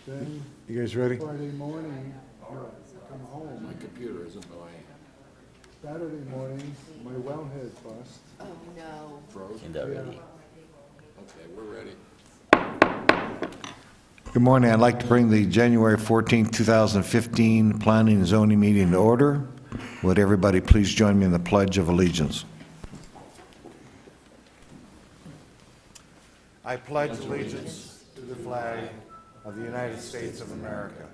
Then You guys ready? Friday morning, come home. My computer isn't going. Saturday morning, my wellhead bust. Oh, no. Froze? And already. Okay, we're ready. Good morning. I'd like to bring the January 14th, 2015 Planning and Zoning meeting to order. Would everybody please join me in the Pledge of Allegiance? I pledge allegiance to the flag of the United States of America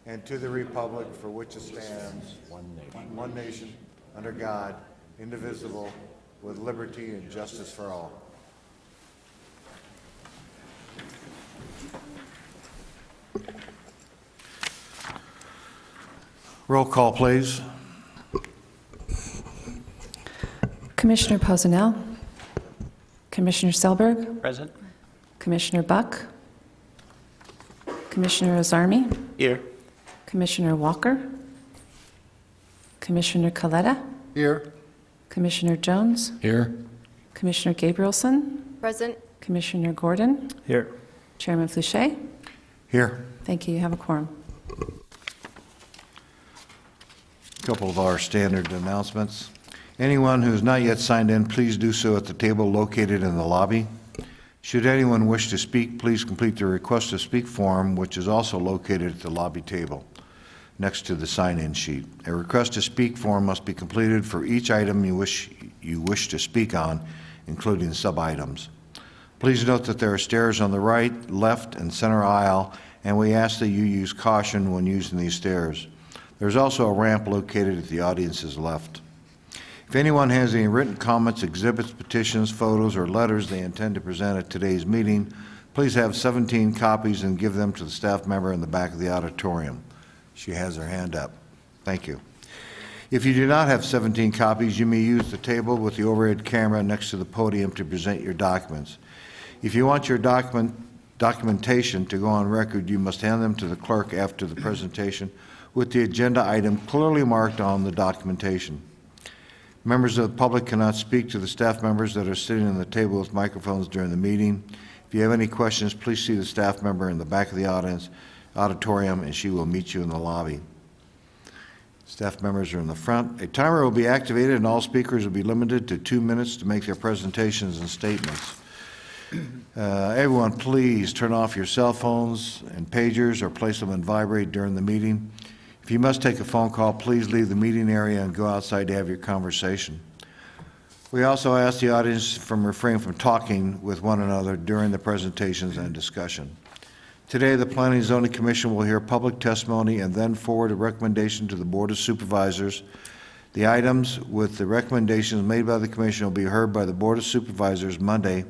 and to the republic for which it stands, one nation, under God, indivisible, with liberty and justice for all. Roll call, please. Commissioner Posinel, Commissioner Selberg, Present. Commissioner Buck, Commissioner Ozarmi, Here. Commissioner Walker, Commissioner Coletta, Here. Commissioner Jones, Here. Commissioner Gabrielson, Present. Commissioner Gordon, Here. Chairman Fouché. Here. Thank you. You have a quorum. A couple of our standard announcements. Anyone who has not yet signed in, please do so at the table located in the lobby. Should anyone wish to speak, please complete the request to speak form, which is also located at the lobby table next to the sign-in sheet. A request to speak form must be completed for each item you wish to speak on, including sub-items. Please note that there are stairs on the right, left, and center aisle, and we ask that you use caution when using these stairs. There's also a ramp located at the audience's left. If anyone has any written comments, exhibits, petitions, photos, or letters they intend to present at today's meeting, please have 17 copies and give them to the staff member in the back of the auditorium. She has her hand up. Thank you. If you do not have 17 copies, you may use the table with the overhead camera next to the podium to present your documents. If you want your documentation to go on record, you must hand them to the clerk after the presentation with the agenda item clearly marked on the documentation. Members of the public cannot speak to the staff members that are sitting at the table with microphones during the meeting. If you have any questions, please see the staff member in the back of the auditorium, and she will meet you in the lobby. Staff members are in the front. A timer will be activated, and all speakers will be limited to 2 minutes to make their presentations and statements. Everyone, please turn off your cell phones and pagers or place them on vibrate during the meeting. If you must take a phone call, please leave the meeting area and go outside to have your conversation. We also ask the audience from refrain from talking with one another during the presentations and discussion. Today, the Planning and Zoning Commission will hear public testimony and then forward a recommendation to the Board of Supervisors. The items with the recommendations made by the Commission will be heard by the Board of Supervisors Monday,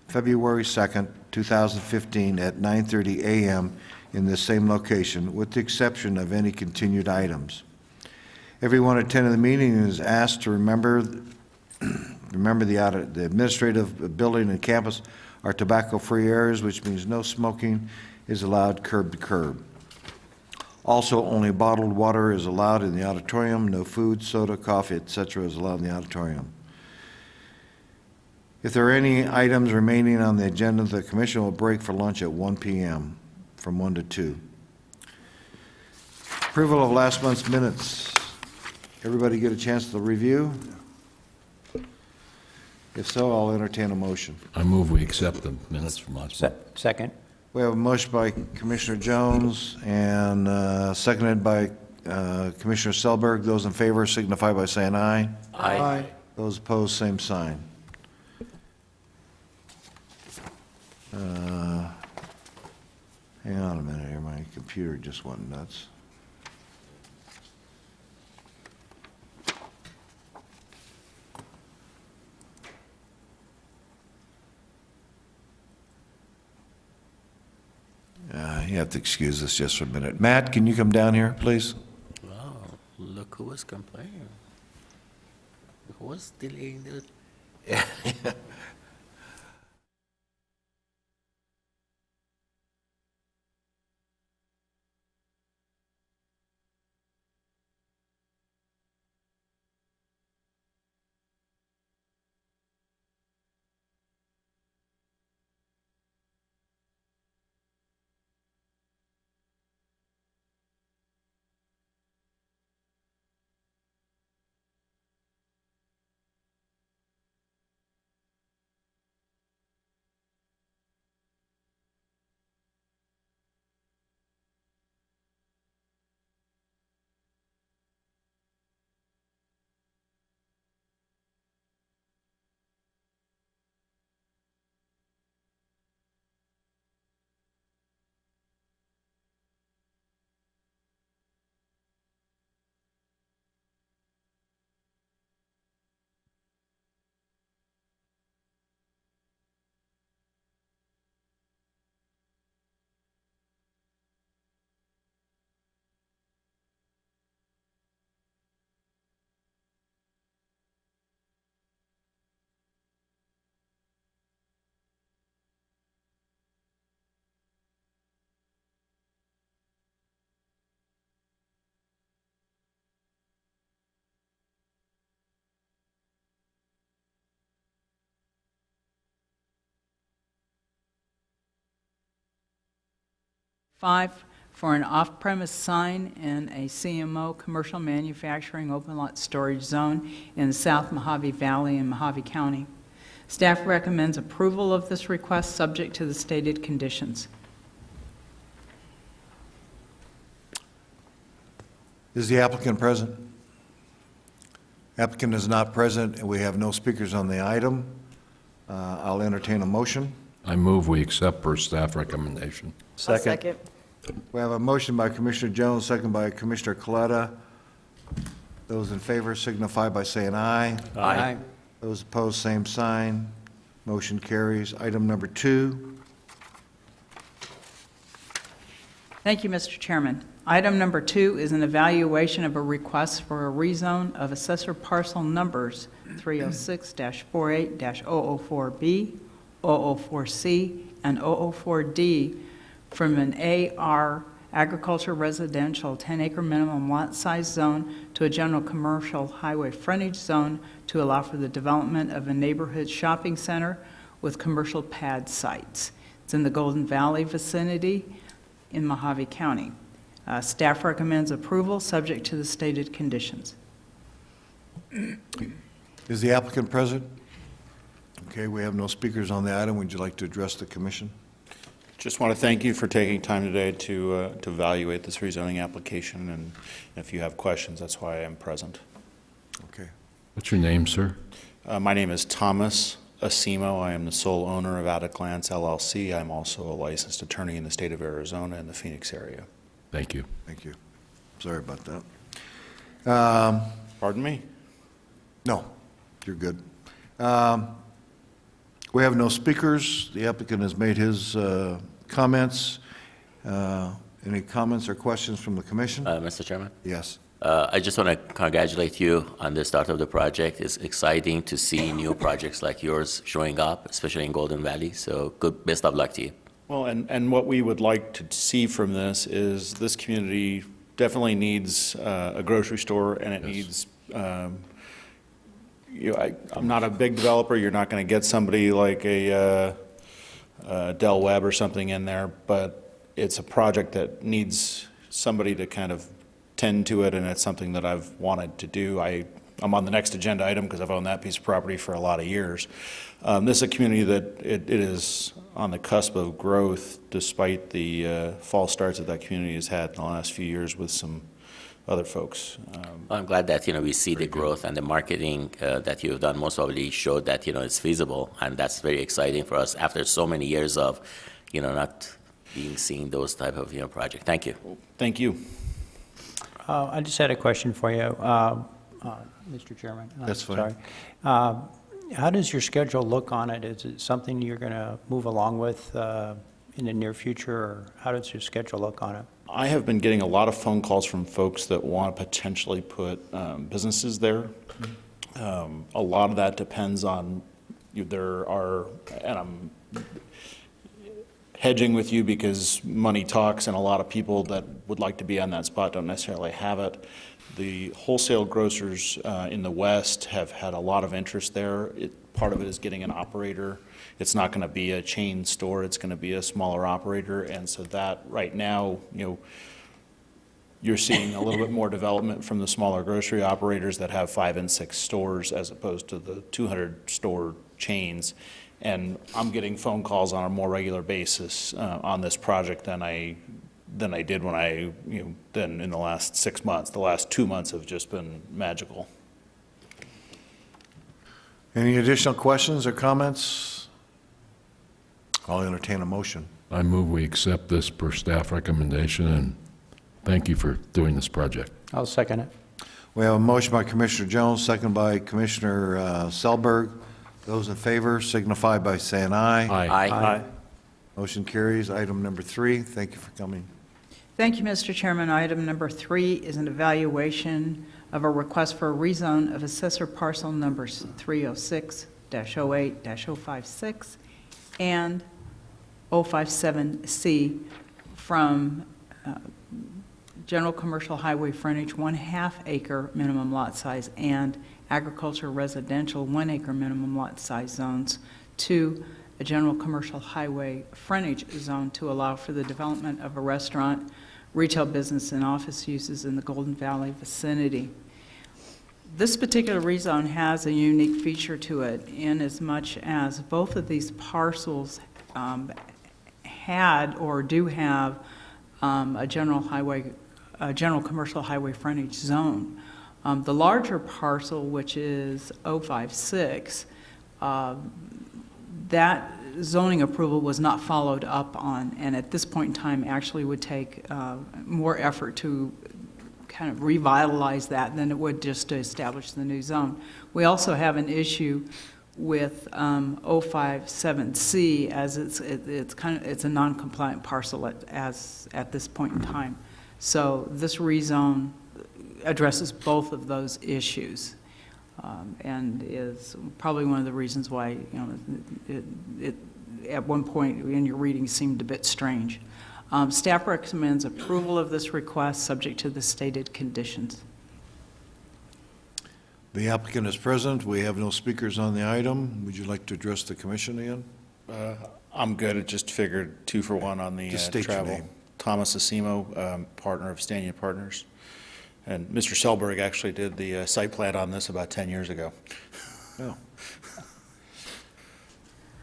February 2nd, 2015 at 9:30 a.m. in this same location, with the exception of any continued items. Everyone attending the meeting is asked to remember the administrative building and campus are tobacco-free areas, which means no smoking is allowed curb to curb. Also, only bottled water is allowed in the auditorium. No food, soda, coffee, etc. is allowed in the auditorium. If there are any items remaining on the agenda, the Commission will break for lunch at 1 p.m. from 1 to 2. Approval of last month's minutes. Everybody get a chance to review? If so, I'll entertain a motion. I move we accept the minutes from last month. Second. We have a motion by Commissioner Jones and seconded by Commissioner Selberg. Those in favor signify by saying aye. Aye. Those opposed, same sign. Hang on a minute here, my computer just went nuts. You have to excuse us just for a minute. Matt, can you come down here, please? Wow, look who was complaining. Who was delaying the... 5, for an off-premise sign in a CMO, Commercial Manufacturing Open Lot Storage Zone in the South Mohave Valley in Mohave County. Staff recommends approval of this request subject to the stated conditions. Is the applicant present? Applicant is not present, and we have no speakers on the item. I'll entertain a motion. I move we accept per staff recommendation. Second. We have a motion by Commissioner Jones, second by Commissioner Coletta. Those in favor signify by saying aye. Aye. Those opposed, same sign. Motion carries. Item number 2. Thank you, Mr. Chairman. Item number 2 is an evaluation of a request for a rezone of assessor parcel numbers 306-48-004B, 004C, and 004D from an AR agriculture residential 10-acre minimum lot size zone to a general commercial highway frontage zone to allow for the development of a neighborhood shopping center with commercial pad sites. It's in the Golden Valley vicinity in Mohave County. Staff recommends approval, subject to the stated conditions. Is the applicant present? Okay, we have no speakers on the item. Would you like to address the commission? Just want to thank you for taking time today to evaluate this rezoning application, and if you have questions, that's why I'm present. Okay. What's your name, sir? My name is Thomas Asimo. I am the sole owner of Ataclants LLC. I'm also a licensed attorney in the state of Arizona in the Phoenix area. Thank you. Thank you. Sorry about that. Pardon me? No, you're good. We have no speakers. The applicant has made his comments. Any comments or questions from the commission? Mr. Chairman? Yes. I just want to congratulate you on the start of the project. It's exciting to see new projects like yours showing up, especially in Golden Valley. So good, best of luck to you. Well, and what we would like to see from this is this community definitely needs a grocery store, and it needs, I'm not a big developer. You're not going to get somebody like a Del Webb or something in there, but it's a project that needs somebody to kind of tend to it, and it's something that I've wanted to do. I'm on the next agenda item because I've owned that piece of property for a lot of years. This is a community that it is on the cusp of growth, despite the false starts that community has had in the last few years with some other folks. Well, I'm glad that, we see the growth and the marketing that you've done most probably showed that, it's feasible, and that's very exciting for us after so many years of, not being seen those type of, project. Thank you. Thank you. I just had a question for you, Mr. Chairman. That's fine. Sorry. How does your schedule look on it? Is it something you're going to move along with in the near future, or how does your schedule look on it? I have been getting a lot of phone calls from folks that want to potentially put businesses there. A lot of that depends on, there are, and I'm hedging with you because money talks, and a lot of people that would like to be on that spot don't necessarily have it. The wholesale grocers in the West have had a lot of interest there. Part of it is getting an operator. It's not going to be a chain store. It's going to be a smaller operator. And so that right now, you're seeing a little bit more development from the smaller grocery operators that have 5 and 6 stores as opposed to the 200 store chains. And I'm getting phone calls on a more regular basis on this project than I did when than in the last 6 months. The last 2 months have just been magical. Any additional questions or comments? I'll entertain a motion. I move we accept this per staff recommendation, and thank you for doing this project. I'll second it. We have a motion by Commissioner Jones, second by Commissioner Selberg. Those in favor signify by saying aye. Aye. Motion carries. Item number 3. Thank you for coming. Thank you, Mr. Chairman. Item number 3 is an evaluation of a request for a rezone of assessor parcel numbers 306-08-056 and 057C from general commercial highway frontage 1/2 acre minimum lot size and agriculture residential 1 acre minimum lot size zones to a general commercial highway frontage zone to allow for the development of a restaurant, retail business, and office uses in the Golden Valley vicinity. This particular rezone has a unique feature to it in as much as both of these parcels had or do have a general commercial highway frontage zone. The larger parcel, which is 056, that zoning approval was not followed up on, and at this point in time actually would take more effort to kind of revitalize that than it would just to establish the new zone. We also have an issue with 057C, as it's a non-compliant parcel at this point in time. So this rezone addresses both of those issues, and is probably one of the reasons why, it at one point in your reading seemed a bit strange. Staff recommends approval of this request, subject to the stated conditions. The applicant is present. We have no speakers on the item. Would you like to address the commission again? I'm good. I just figured 2 for 1 on the Just state your travel. name. Thomas Asimo, partner of Stanion Partners. And Mr. Selberg actually did the site plan on this about 10 years ago.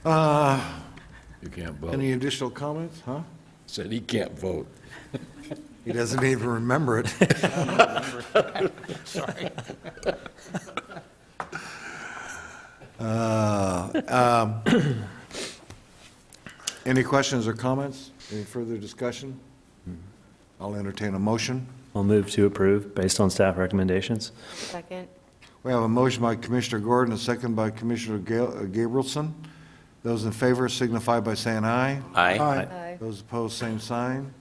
Oh. You can't vote. Any additional comments, huh? Said he can't vote. He doesn't even remember it. Sorry. Any questions or comments? Any further discussion? I'll entertain a motion. I'll move to approve based on staff recommendations. Second. We have a motion by Commissioner Gordon, a second by Commissioner Gabrielson. Those in favor signify by saying aye. Aye. Aye. Those opposed, same sign.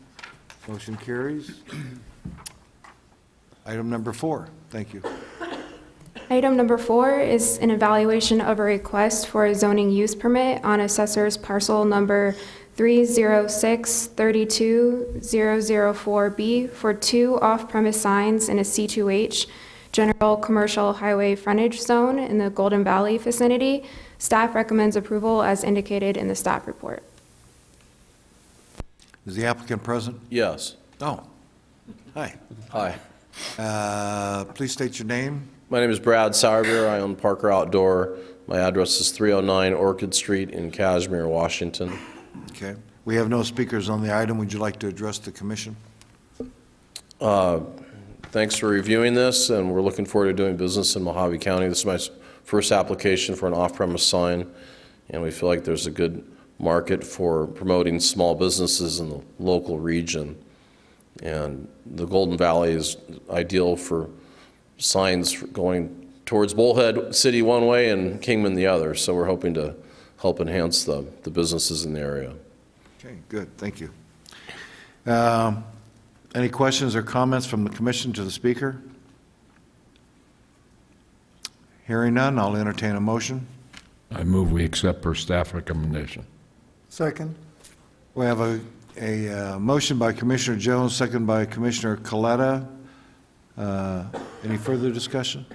Motion carries. Item number 4. Thank you. Item number 4 is an evaluation of a request for a zoning use permit on assessor's parcel number 306-32004B for 2 off-premise signs in a C2H general commercial highway frontage zone in the Golden Valley vicinity. Staff recommends approval as indicated in the staff report. Is the applicant present? Yes. Oh, hi. Hi. Please state your name. My name is Brad Sauerbier. I own Parker Outdoor. My address is 309 Orchid Street in Kashmir, Washington. Okay. We have no speakers on the item. Would you like to address the commission? Thanks for reviewing this, and we're looking forward to doing business in Mohave County. This is my first application for an off-premise sign, and we feel like there's a good market for promoting small businesses in the local region. And the Golden Valley is ideal for signs going towards Bullhead City one way and Kingman the other. So we're hoping to help enhance the businesses in the area. Okay, good. Thank you. Any questions or comments from the commission to the speaker? Hearing none, I'll entertain a motion. I move we accept per staff recommendation. Second. We have a motion by Commissioner Jones, second by Commissioner Coletta. Any further discussion?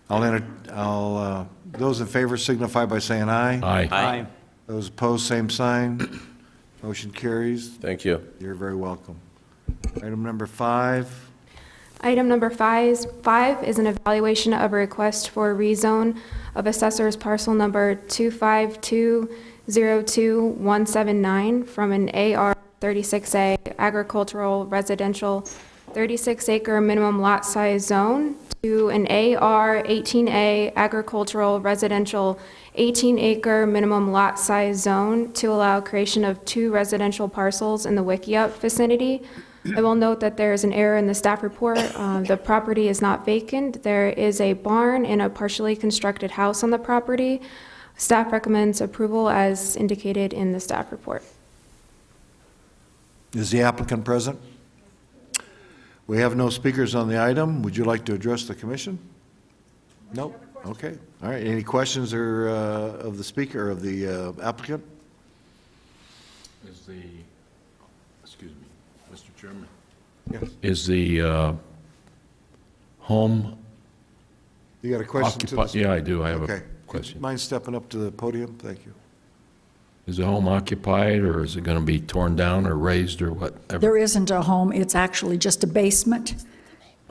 Those in favor signify by saying aye. Aye. Aye. Those opposed, same sign. Motion carries. Thank you. You're very welcome. Item number 5. Item number 5 is an evaluation of a request for a rezone of assessor's parcel number 252-02179 from an AR 36A agricultural residential 36-acre minimum lot size zone to an AR 18A agricultural residential 18-acre minimum lot size zone to allow creation of 2 residential parcels in the Wickiup vicinity. I will note that there is an error in the staff report. The property is not vacant. There is a barn and a partially constructed house on the property. Staff recommends approval as indicated in the staff report. Is the applicant present? We have no speakers on the item. Would you like to address the commission? No? Okay. All right. Any questions or of the speaker, of the applicant? Excuse me, Mr. Chairman. Yes. Is the home You got a question to the occupied? speaker? Yeah, I do. I have Okay. a question. Mind stepping up to the podium? Thank you. Is the home occupied, or is it going to be torn down or raised or whatever? There isn't a home, it's actually just a basement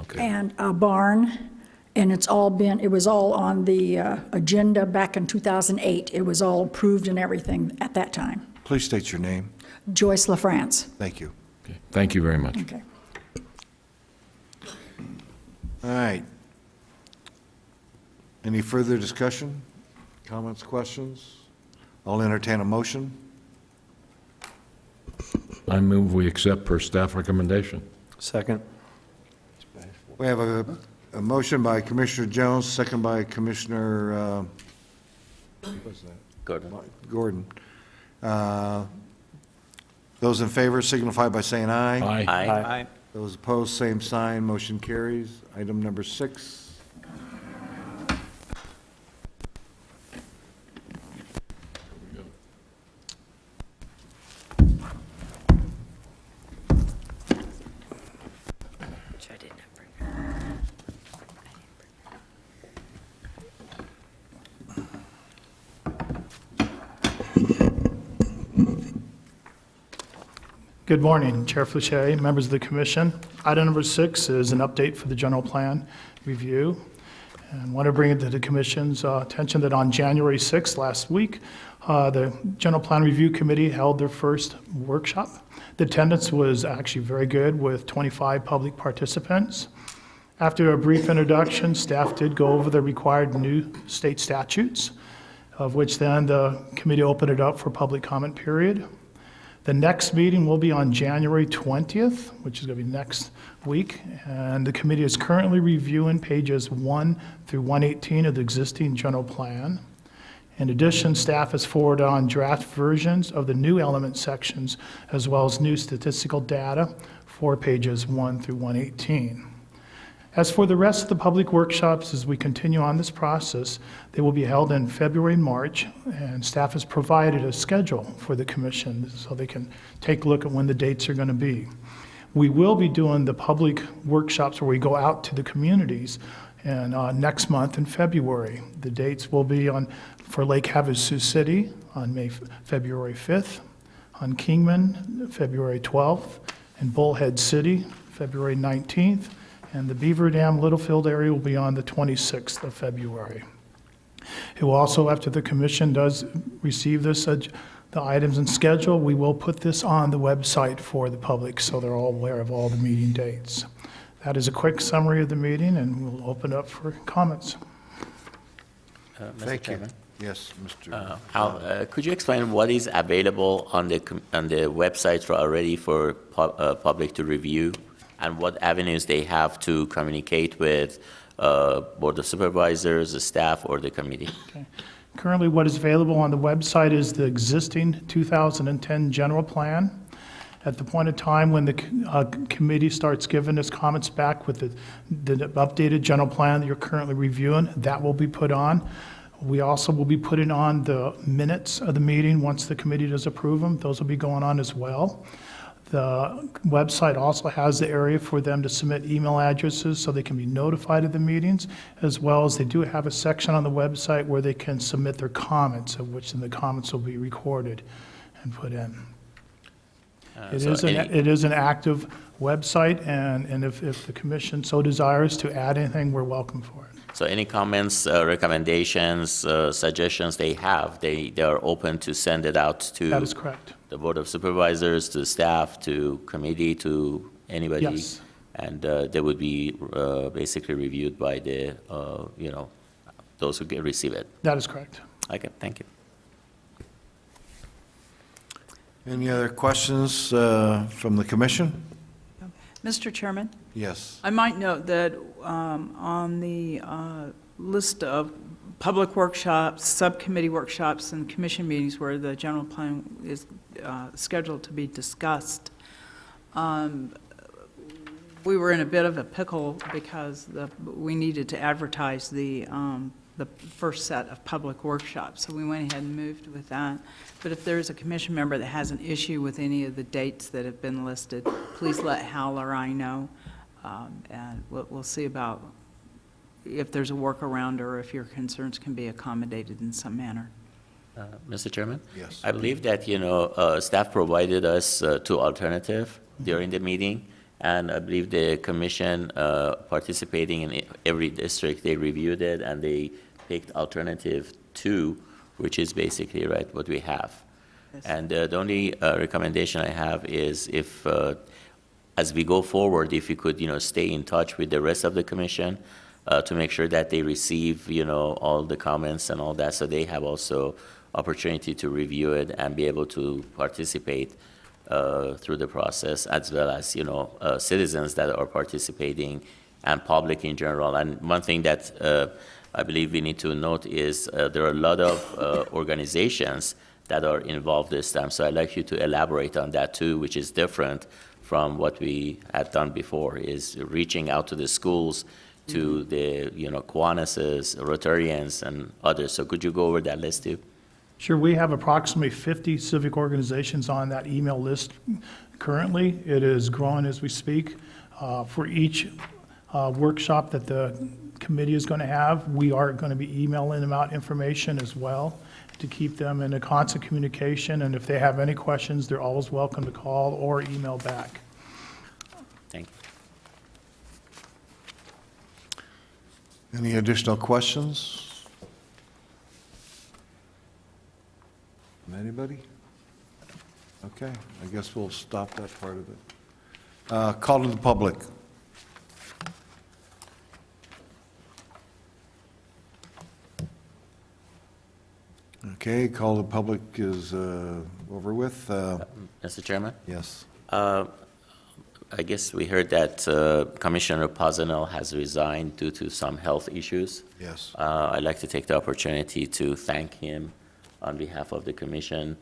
Okay. and a barn, and it was all on the agenda back in 2008. It was all approved and everything at that time. Please state your name. Joyce LaFrance. Thank you. Okay. Thank you very much. Okay. All right. Any further discussion, comments, questions? I'll entertain a motion. I move we accept per staff recommendation. Second. We have a motion by Commissioner Jones, second by Commissioner Gordon. Those in favor signify by saying aye. Aye. Aye. Those opposed, same sign, motion carries. Item number 6. Good morning, Chair Flachet, members of the commission. Item number 6 is an update for the general plan review. And want to bring it to the commission's attention that on January 6th, last week, the General Plan Review Committee held their first workshop. The attendance was actually very good with 25 public participants. After a brief introduction, staff did go over the required new state statutes, of which then the committee opened it up for public comment period. The next meeting will be on January 20th, which is going to be next week, and the committee is currently reviewing pages 1 through 118 of the existing general plan. In addition, staff has forwarded on draft versions of the new element sections as well as new statistical data for pages 1 through 118. As for the rest of the public workshops, as we continue on this process, they will be held in February and March, and staff has provided a schedule for the commission so they can take a look at when the dates are going to be. We will be doing the public workshops where we go out to the communities and next month in February. The dates will be for Lake Havasu City on February 5th, on Kingman, February 12th, and Bullhead City, February 19th, and the Beaver Dam Littlefield area will be on the 26th of February. It will also, after the commission does receive this, the items and schedule, we will put this on the website for the public so they're all aware of all the meeting dates. That is a quick summary of the meeting, and we'll open up for comments. Mr. Thank you. Chairman? Yes, Mr. Could you explain what is available on the website already for public to review, and what avenues they have to communicate with Board of Supervisors, the staff, or the committee? Okay. Currently, what is available on the website is the existing 2010 general plan. At the point of time when the committee starts giving us comments back with the updated general plan that you're currently reviewing, that will be put on. We also will be putting on the minutes of the meeting once the committee does approve them. Those will be going on as well. The website also has the area for them to submit email addresses so they can be notified of the meetings, as well as they do have a section on the website where they can submit their comments, of which then the comments will be recorded and put in. It is an active website, and if the commission so desires to add anything, we're welcome for it. So any comments, recommendations, suggestions they have, they are open to send it out to That is correct. the Board of Supervisors, to staff, to committee, to anybody? Yes. And they would be basically reviewed by the, those who receive it? That is correct. Okay, thank you. Any other questions from the commission? Mr. Chairman? Yes. I might note that on the list of public workshops, subcommittee workshops, and commission meetings where the general plan is scheduled to be discussed, we were in a bit of a pickle because we needed to advertise the first set of public workshops. So we went ahead and moved with that. But if there's a commission member that has an issue with any of the dates that have been listed, please let Hal or I know. And we'll see about if there's a workaround or if your concerns can be accommodated in some manner. Mr. Chairman? Yes. I believe that, staff provided us two alternative during the meeting, and I believe the commission participating in every district, they reviewed it, and they picked alternative two, which is basically right what we have. And the only recommendation I have is if, as we go forward, if we could, stay in touch with the rest of the commission to make sure that they receive, all the comments and all that, so they have also opportunity to review it and be able to participate through the process, as well as, citizens that are participating and public in general. And one thing that I believe we need to note is there are a lot of organizations that are involved this time. So I'd like you to elaborate on that too, which is different from what we had done before, is reaching out to the schools, to the, Kiwanis, Rotarians, and others. So could you go over that list too? Sure, we have approximately 50 civic organizations on that email list currently. It is growing as we speak. For each workshop that the committee is going to have, we are going to be emailing them out information as well to keep them in a constant communication. And if they have any questions, they're always welcome to call or email back. Thank you. Any additional questions? From anybody? Okay, I guess we'll stop that part of it. Call to the public. Okay, call to the public is over with. Mr. Chairman? Yes. I guess we heard that Commissioner Poznell has resigned due to some health issues. Yes. I'd like to take the opportunity to thank him on behalf of the commission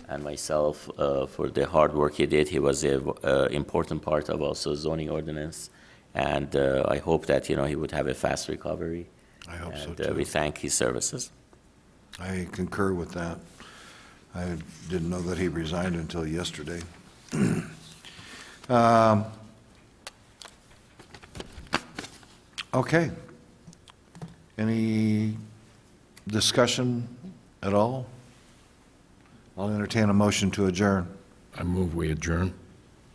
and myself for the hard work he did. He was an important part of also zoning ordinance, and I hope that, he would have a fast recovery. I hope so And too. we thank his services. I concur with that. I didn't know that he resigned until yesterday. Okay. Any discussion at all? I'll entertain a motion to adjourn. I move we adjourn.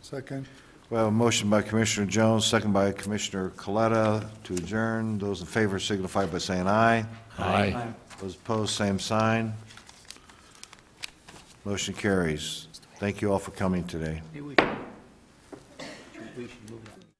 Second? We have a motion by Commissioner Jones, second by Commissioner Coletta to adjourn. Those in favor signify by saying aye. Aye. Those opposed, same sign. Motion carries. Thank you all for coming today. We should move that.